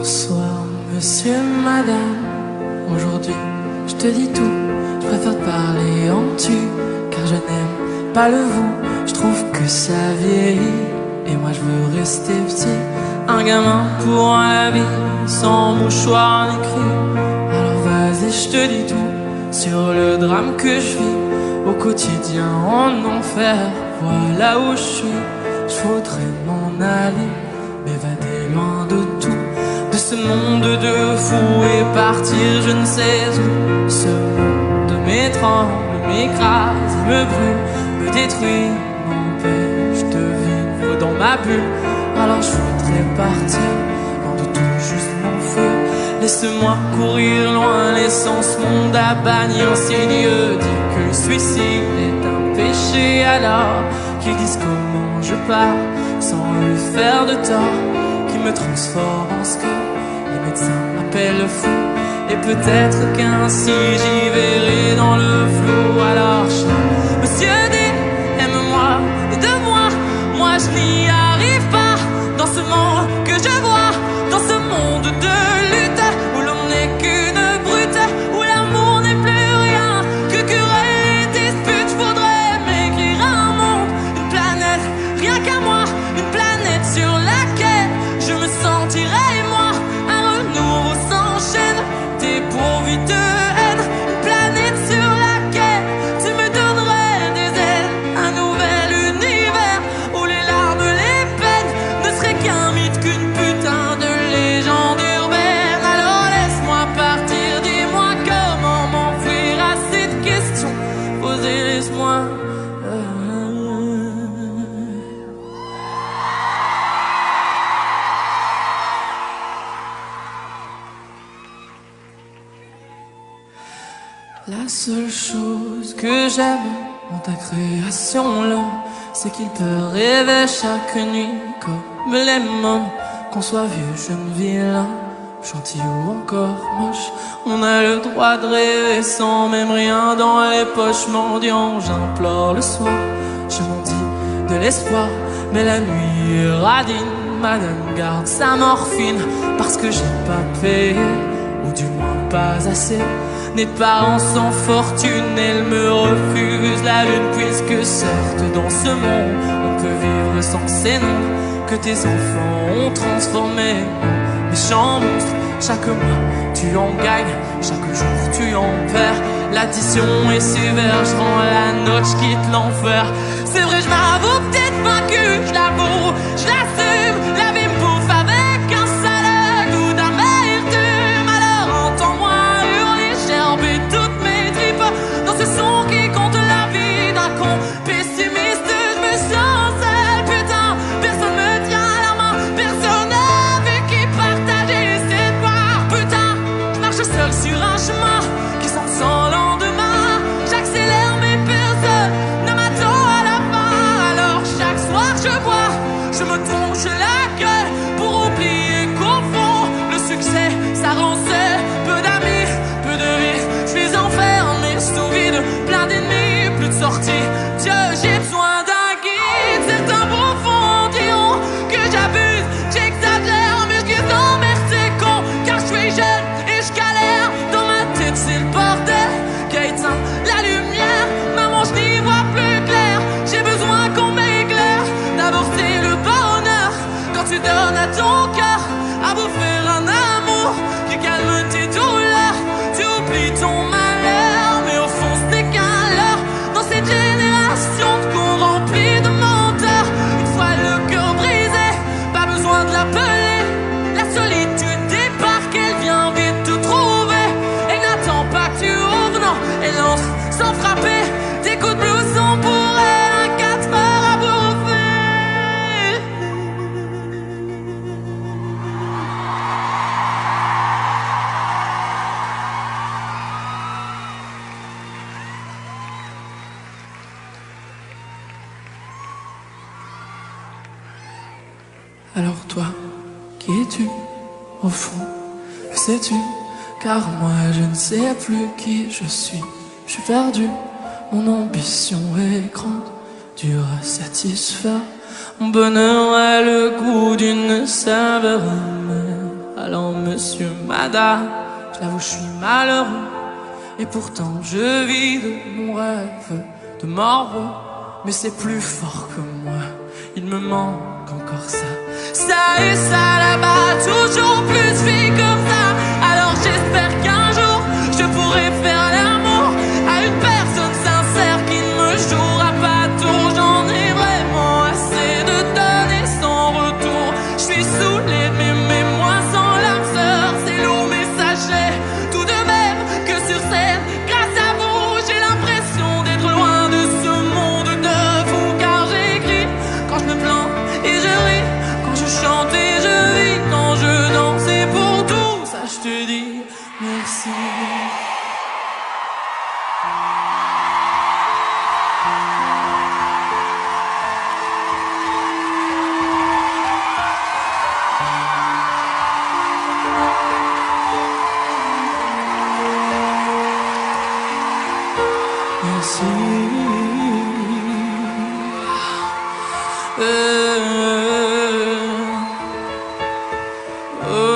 Bonsoir, monsieur, madame. Aujourd'hui, je te dis tout. Je préfère te parler en tu, car je n'aime pas le vous. Je trouve que ça vieillit, et moi je veux rester petit. Un gamin pour la vie, sans mouchoir ni cri. Alors vas-y, je te dis tout sur le drame que je vis au quotidien en enfer. Voilà où je suis, je voudrais m'en aller, m'évader loin de tout, de ce monde de fous et partir je ne sais où. Ce monde m'étrangle, m'écrase, me brûle, me détruit, m'empêche de vivre dans ma bulle. Alors je voudrais partir loin de tout, juste m'enfuir. Laisse-moi courir loin, laissant ce monde à bannir. Si Dieu dit que le suicide est un péché, alors qu'ils disent comment je pars sans lui faire de tort, qui me transforme en ce que les médecins appellent fou. Et peut-être qu'ainsi j'y verrai dans le flou. Alors je, monsieur dit, aime-moi et de moi, moi je n'y arrive pas. Dans ce monde que je vois, dans ce monde de lutte, où l'on n'est qu'une brute, où l'amour n'est plus rien que querelle et dispute. Je voudrais m'écrire un monde, une planète, rien qu'à moi, une planète sur laquelle je me sentirais moi. Un renouveau s'enchaîne, dépourvu de haine, une planète sur laquelle tu me donnerais des ailes. Un nouvel univers où les larmes, les peines ne seraient qu'un mythe, qu'une putain de légende urbaine. Alors laisse-moi partir, dis-moi comment m'enfuir à cette question posée, laisse-moi. La seule chose que j'aime dans ta création là, c'est qu'il peut rêver chaque nuit comme les mômes. Qu'on soit vieux, jeune, vilain, gentil ou encore moche, on a le droit de rêver sans même rien dans les poches. Mendiant, j'implore le soir, je m'en dis de l'espoir, mais la nuit est radine. Madame garde sa morphine parce que j'ai pas payé, ou du moins pas assez. Nés de parents sans fortune, elle me refuse la lune, puisque certes dans ce monde on peut vivre sans ces noms que tes enfants ont transformés en méchants monstres. Chaque mois tu en gagnes, chaque jour tu en perds. L'addition est sévère, je rends la note, je quitte l'enfer. C'est vrai, je m'avoue peut-être vaincu, je l'avoue, je l'assume. La vie me bouffe avec un sale goût d'amertume. Alors entends-moi hurler, gerber toutes mes tripes dans ce son qui compte la vie d'un con pessimiste. Je me sens seul, putain, personne me tient la main, personne n'a vu qui partageait cette part. Putain, je marche seul sur un chemin qui semble sans lendemain. J'accélère mais personne ne m'attend à la fin. Alors chaque soir je bois, je me tronche la gueule pour oublier qu'au fond le succès ça rend seul. Peu d'amis, peu de vie, je suis enfermé sous vide, plein d'ennemis, plus de sortie. Dieu, j'ai besoin d'un guide. Certains profonds diront que j'abuse, j'exagère, mais je dis non merci con, car je suis jeune et je galère. Dans ma tête c'est le bordel qui a éteint la lumière. Maman, je n'y vois plus clair, j'ai besoin qu'on m'éclaire. D'abord c'est le bonheur quand tu donnes à ton cœur à bouffer un amour qui calme tes douleurs. Tu oublies ton malheur, mais au fond ce n'est qu'un leurre. Dans cette génération de cons remplis de menteurs, une fois le cœur brisé, pas besoin de l'appeler. La solitude débarque, elle vient vite te trouver. Elle n'attend pas que tu ouvres, non, elle entre sans frapper. Des coups de blues sont pour elle un 4 heures à bouffer. Alors toi, qui es-tu au fond? Le sais-tu? Car moi je ne sais plus qui je suis. Je suis perdu, mon ambition est grande, dure à satisfaire. Mon bonheur a le goût d'une saveur amère. Alors monsieur, madame, j'avoue je suis malheureux. Et pourtant je vis de mon rêve de morveau. Mais c'est plus fort que moi, il me manque encore ça. Ça et ça là-bas, toujours plus vie comme ça. Alors j'espère qu'un jour je pourrai faire l'amour à une personne sincère qui ne me jouera pas tour. J'en ai vraiment assez de donner sans retour. Je suis saoulé de m'aimer moi sans l'âme sœur. C'est lourd mais sachez tout de même que sur scène, grâce à vous, j'ai l'impression d'être loin de ce monde de fou. Car j'écris quand je me plante et je ris, quand je chante et je vis, quand je danse. Et pour tout ça je te dis merci. Merci. Oh.